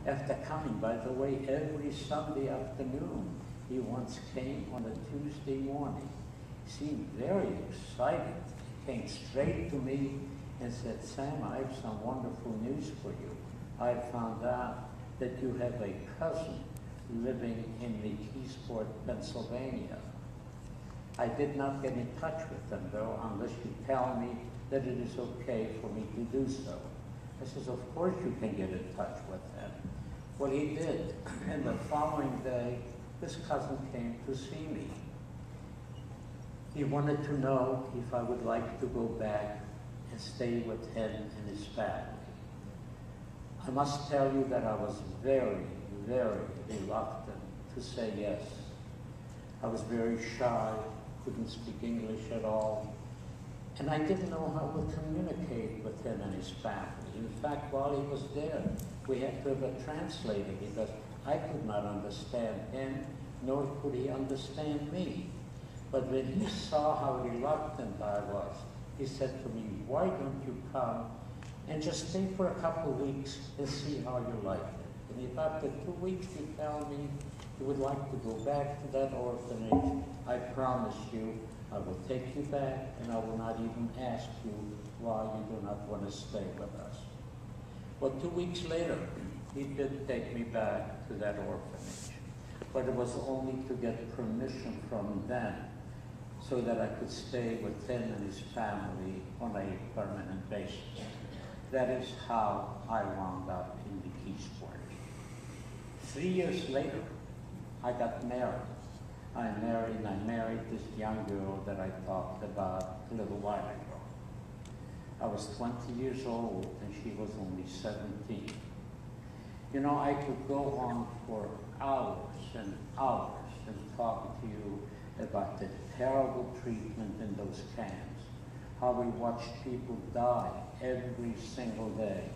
after coming, by the way, every Sunday afternoon. He once came on a Tuesday morning. He seemed very excited. He came straight to me and said, "Sam, I have some wonderful news for you. I found out that you have a cousin living in McKeesport, Pennsylvania." I did not get in touch with them, though, unless you tell me that it is okay for me to do so. I says, "Of course you can get in touch with them." Well, he did, and the following day, this cousin came to see me. He wanted to know if I would like to go back and stay with him and his family. I must tell you that I was very, very reluctant to say yes. I was very shy, couldn't speak English at all, and I didn't know how to communicate with him and his family. In fact, while he was there, we had to have a translator because I could not understand him, nor could he understand me. But when he saw how reluctant I was, he said to me, "Why don't you come and just stay for a couple of weeks and see how you like it? And if after 2 weeks you tell me you would like to go back to that orphanage, I promise you I will take you back and I will not even ask you why you do not want to stay with us." Well, 2 weeks later, he did take me back to that orphanage, but it was only to get permission from them so that I could stay with him and his family on a permanent basis. That is how I wound up in McKeesport. 3 years later, I got married. I married this young girl that I talked about a little while ago. I was 20 years old and she was only 17. You know, I could go on for hours and hours and talk to you about the terrible treatment in those camps, how we watched people die every single day.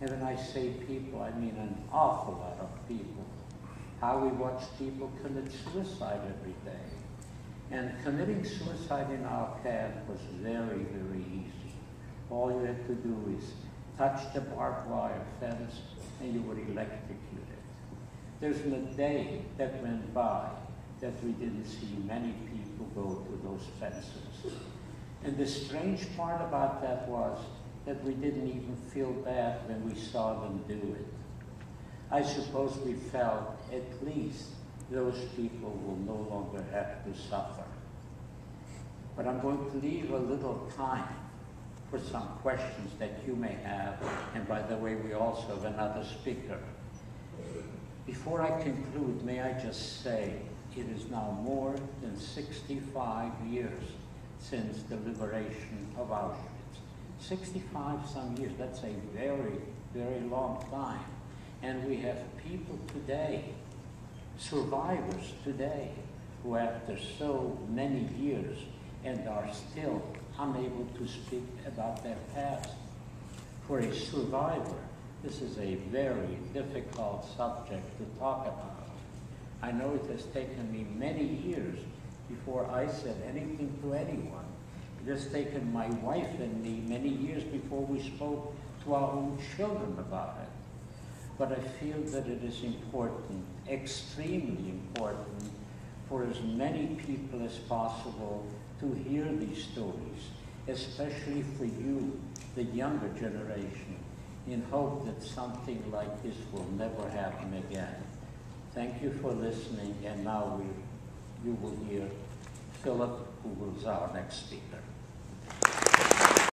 And when I say people, I mean an awful lot of people. How we watched people commit suicide every day. And committing suicide in our camp was very, very easy. All you had to do is touch the barbed wire fence and you were electrocuted. There's not a day that went by that we didn't see many people go to those fences. And the strange part about that was that we didn't even feel bad when we saw them do it. I suppose we felt at least those people will no longer have to suffer. But I'm going to leave a little time for some questions that you may have. And by the way, we also have another speaker. Before I conclude, may I just say, it is now more than 65 years since the liberation of Auschwitz. 65 some years, that's a very, very long time. And we have people today, survivors today, who after so many years and are still unable to speak about their past. For a survivor, this is a very difficult subject to talk about. I know it has taken me many years before I said anything to anyone. It has taken my wife and me many years before we spoke to our own children about it. But I feel that it is important, extremely important, for as many people as possible to hear these stories, especially for you, the younger generation, in hope that something like this will never happen again. Thank you for listening, and now you will hear Philip, who is our next speaker.